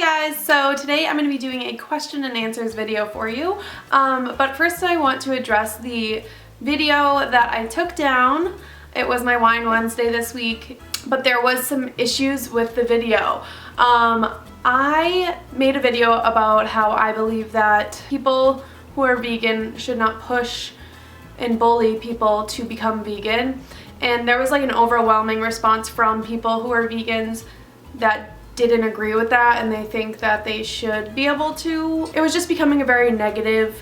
Hi guys, so today I'm going to be doing a question and answers video for you, but first I want to address the video that I took down. It was my Wine Wednesday this week, but there was some issues with the video. I made a video about how I believe that people who are vegan should not push and bully people to become vegan, and there was like an overwhelming response from people who are vegans that didn't agree with that, and they think that they should be able to. It was just becoming a very negative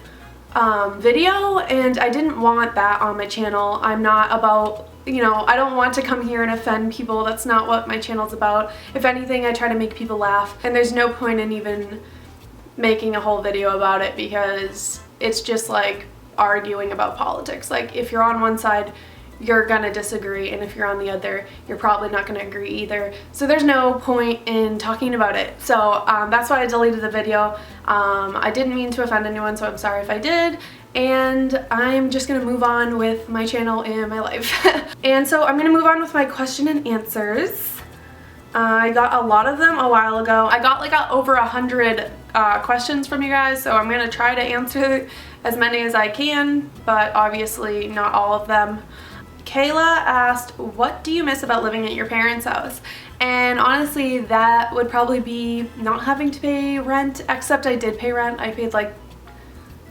video, and I didn't want that on my channel. I'm not about, I don't want to come here and offend people. That's not what my channel's about. If anything, I try to make people laugh, and there's no point in even making a whole video about it because it's just like arguing about politics. Like, if you're on one side, you're gonna disagree, and if you're on the other, you're probably not gonna agree either. So there's no point in talking about it. So that's why I deleted the video. I didn't mean to offend anyone, so I'm sorry if I did. And I'm just gonna move on with my channel and my life. And so I'm gonna move on with my question and answers. I got a lot of them a while ago. I got like over 100 questions from you guys, so I'm gonna try to answer as many as I can, but obviously not all of them. Kayla asked, what do you miss about living at your parents' house? And honestly, that would probably be not having to pay rent, except I did pay rent. I paid like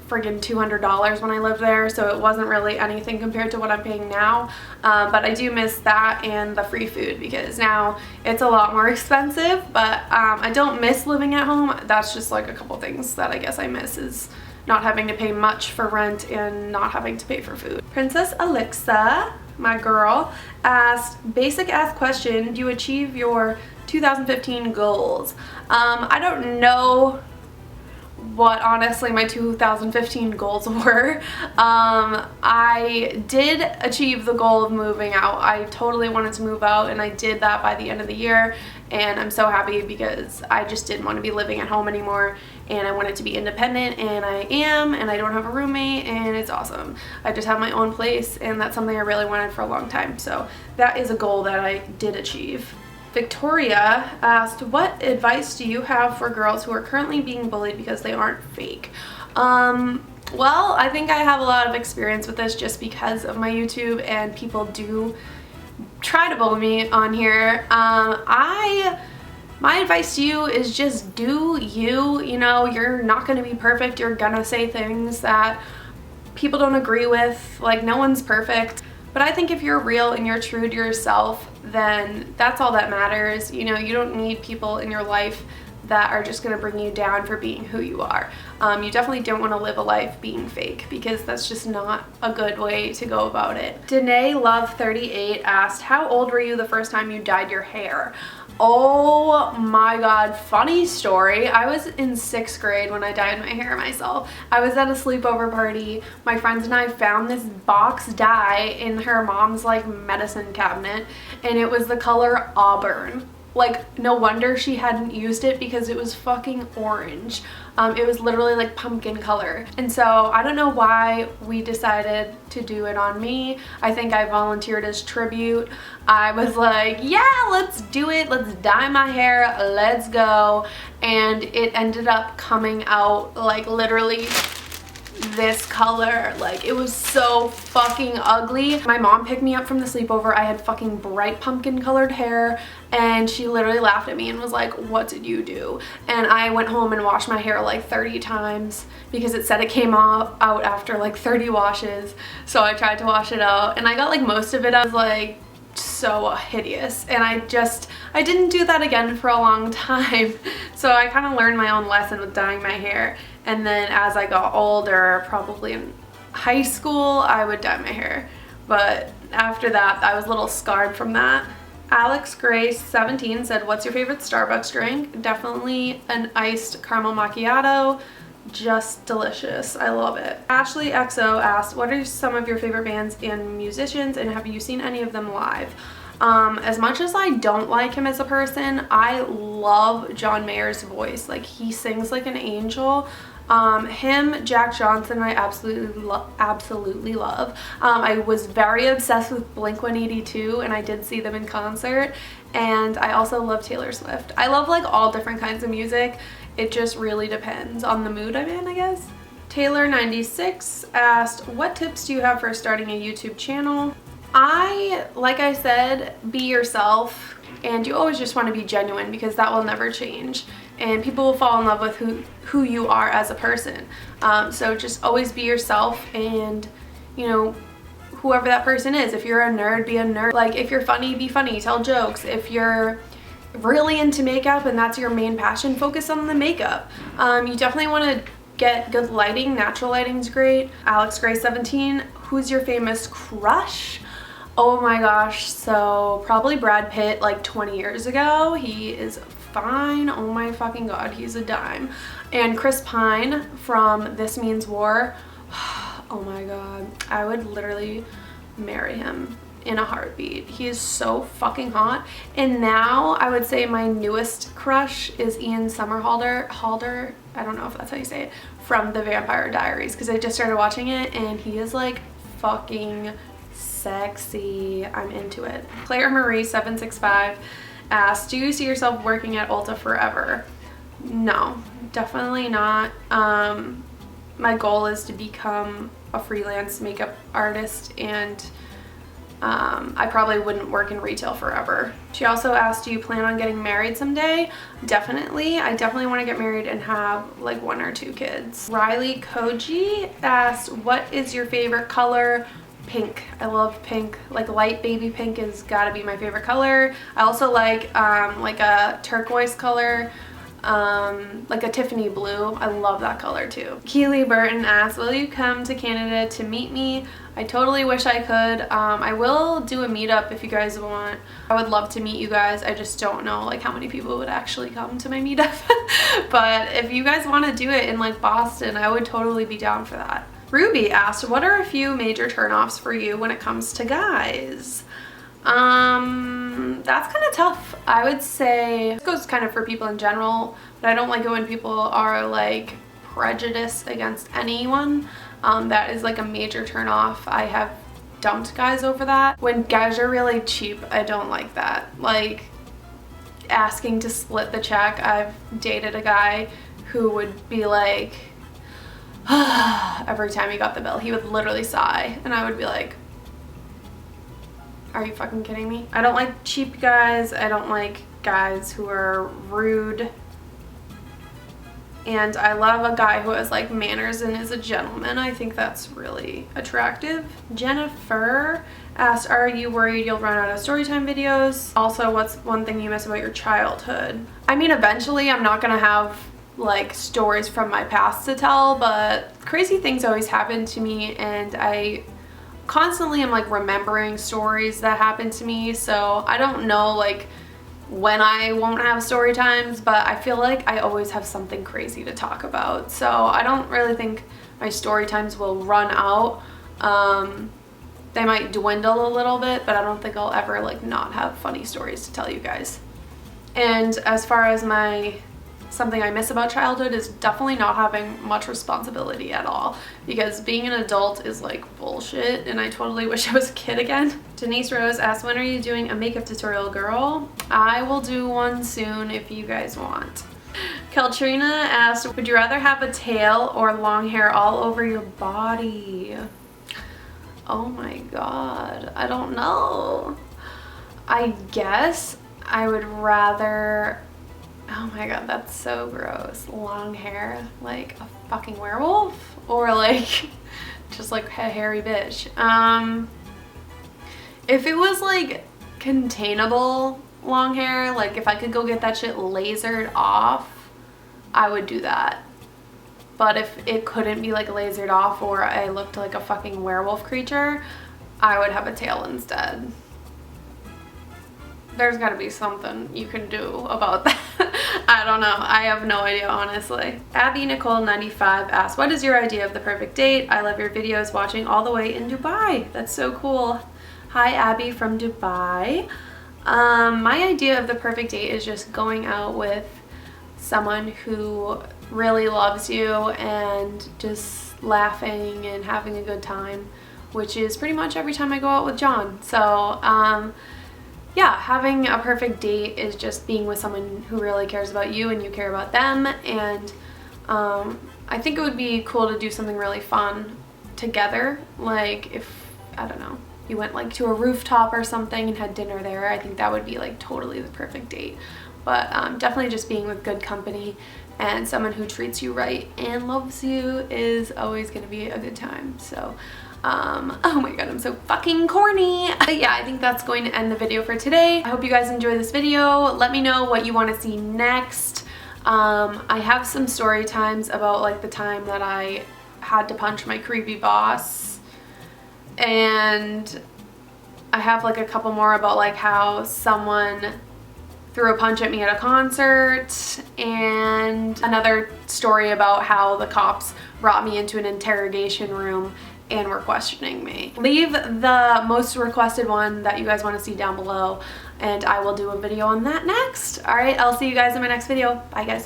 friggin' $200 when I lived there, so it wasn't really anything compared to what I'm paying now. But I do miss that and the free food, because now it's a lot more expensive, but I don't miss living at home. That's just like a couple things that I guess I miss, is not having to pay much for rent and not having to pay for food. Princess Alexa, my girl, asked, basic ass question, do you achieve your 2015 goals? I don't know what honestly my 2015 goals were. I did achieve the goal of moving out. I totally wanted to move out, and I did that by the end of the year, and I'm so happy because I just didn't want to be living at home anymore, and I wanted to be independent, and I am, and I don't have a roommate, and it's awesome. I just have my own place, and that's something I really wanted for a long time, so that is a goal that I did achieve. Victoria asked, what advice do you have for girls who are currently being bullied because they aren't fake? Well, I think I have a lot of experience with this just because of my YouTube, and people do try to bully me on here. My advice to you is just do you. You're not going to be perfect. You're gonna say things that people don't agree with. Like, no one's perfect. But I think if you're real and you're true to yourself, then that's all that matters. You don't need people in your life that are just gonna bring you down for being who you are. You definitely don't wanna live a life being fake, because that's just not a good way to go about it. Danae Love 38 asked, how old were you the first time you dyed your hair? Oh my god, funny story. I was in 6th grade when I dyed my hair myself. I was at a sleepover party. My friends and I found this box dye in her mom's like medicine cabinet, and it was the color auburn. Like, no wonder she hadn't used it, because it was fucking orange. It was literally like pumpkin color. And so I don't know why we decided to do it on me. I think I volunteered as tribute. I was like, yeah, let's do it. Let's dye my hair. Let's go. And it ended up coming out like literally this color. Like, it was so fucking ugly. My mom picked me up from the sleepover. I had fucking bright pumpkin colored hair, and she literally laughed at me and was like, what did you do? And I went home and washed my hair like 30 times because it said it came out after like 30 washes. So I tried to wash it out, and I got like most of it. I was like, so hideous, and I didn't do that again for a long time. So I kind of learned my own lesson with dyeing my hair, and then as I got older, probably in high school, I would dye my hair, but after that I was a little scarred from that. Alex Grace 17 said, what's your favorite Starbucks drink? Definitely an iced caramel macchiato. Just delicious. I love it. Ashley XO asked, what are some of your favorite bands and musicians, and have you seen any of them live? As much as I don't like him as a person, I love John Mayer's voice. Like, he sings like an angel. Him, Jack Johnson, I absolutely love. I was very obsessed with Blink-182 and I did see them in concert, and I also love Taylor Swift. I love like all different kinds of music. It just really depends on the mood I'm in, I guess. Taylor96 asked, what tips do you have for starting a YouTube channel? Like I said, be yourself, and you always just want to be genuine because that will never change, and people will fall in love with who you are as a person. So just always be yourself, and you know, whoever that person is. If you're a nerd, be a nerd. Like if you're funny, be funny, tell jokes. If you're really into makeup and that's your main passion, focus on the makeup. You definitely want to get good lighting. Natural lighting's great. Alex Gray 17, who's your famous crush? Oh my gosh, so probably Brad Pitt like 20 years ago. He is fine. Oh my fucking god, he's a dime. And Chris Pine from This Means War. Oh my god, I would literally marry him in a heartbeat. He is so fucking hot. And now I would say my newest crush is Ian Somerhalder, I don't know if that's how you say it, from The Vampire Diaries, because I just started watching it and he is like fucking sexy. I'm into it. Claire Marie 765 asked, do you see yourself working at Ulta forever? No, definitely not. My goal is to become a freelance makeup artist, and I probably wouldn't work in retail forever. She also asked, do you plan on getting married someday? Definitely. I definitely want to get married and have like 1 or 2 kids. Riley Koji asked, what is your favorite color? Pink. I love pink. Like light baby pink has got to be my favorite color. I also like a turquoise color, like a Tiffany blue. I love that color too. Keely Burton asked, will you come to Canada to meet me? I totally wish I could. I will do a meetup if you guys want. I would love to meet you guys. I just don't know like how many people would actually come to my meetup. But if you guys want to do it in like Boston, I would totally be down for that. Ruby asked, what are a few major turnoffs for you when it comes to guys? That's kind of tough. I would say this goes kind of for people in general, but I don't like it when people are like prejudiced against anyone. That is like a major turnoff. I have dumped guys over that. When guys are really cheap, I don't like that. Like asking to split the check. I've dated a guy who would be like, every time he got the bill, he would literally sigh, and I would be like, are you fucking kidding me? I don't like cheap guys. I don't like guys who are rude. And I love a guy who has like manners and is a gentleman. I think that's really attractive. Jennifer asked, are you worried you'll run out of storytime videos? Also, what's one thing you miss about your childhood? I mean, eventually I'm not gonna have like stories from my past to tell, but crazy things always happen to me, and I constantly am like remembering stories that happened to me. So I don't know like when I won't have story times, but I feel like I always have something crazy to talk about. So I don't really think my story times will run out. They might dwindle a little bit, but I don't think I'll ever like not have funny stories to tell you guys. And as far as something I miss about childhood is definitely not having much responsibility at all, because being an adult is like bullshit, and I totally wish I was a kid again. Denise Rose asked, when are you doing a makeup tutorial, girl? I will do one soon if you guys want. Kaltrina asked, would you rather have a tail or long hair all over your body? Oh my god, I don't know. I guess I would rather, oh my god, that's so gross, long hair like a fucking werewolf, or like just like a hairy bitch. If it was like containable long hair, like if I could go get that shit lasered off, I would do that. But if it couldn't be like lasered off, or I looked like a fucking werewolf creature, I would have a tail instead. There's gotta be something you can do about that. I don't know. I have no idea, honestly. Abby Nicole 95 asked, what is your idea of the perfect date? I love your videos, watching all the way in Dubai. That's so cool. Hi, Abby from Dubai. My idea of the perfect date is just going out with someone who really loves you and just laughing and having a good time, which is pretty much every time I go out with John. So yeah, having a perfect date is just being with someone who really cares about you and you care about them. And I think it would be cool to do something really fun together. Like if, I don't know, you went like to a rooftop or something and had dinner there. I think that would be like totally the perfect date. But definitely just being with good company and someone who treats you right and loves you is always gonna be a good time. So oh my god, I'm so fucking corny. But yeah, I think that's going to end the video for today. I hope you guys enjoy this video. Let me know what you want to see next. I have some story times about like the time that I had to punch my creepy boss, and I have like a couple more about like how someone threw a punch at me at a concert, and another story about how the cops brought me into an interrogation room and were questioning me. Leave the most requested one that you guys want to see down below and I will do a video on that next. Alright, I'll see you guys in my next video. Bye guys.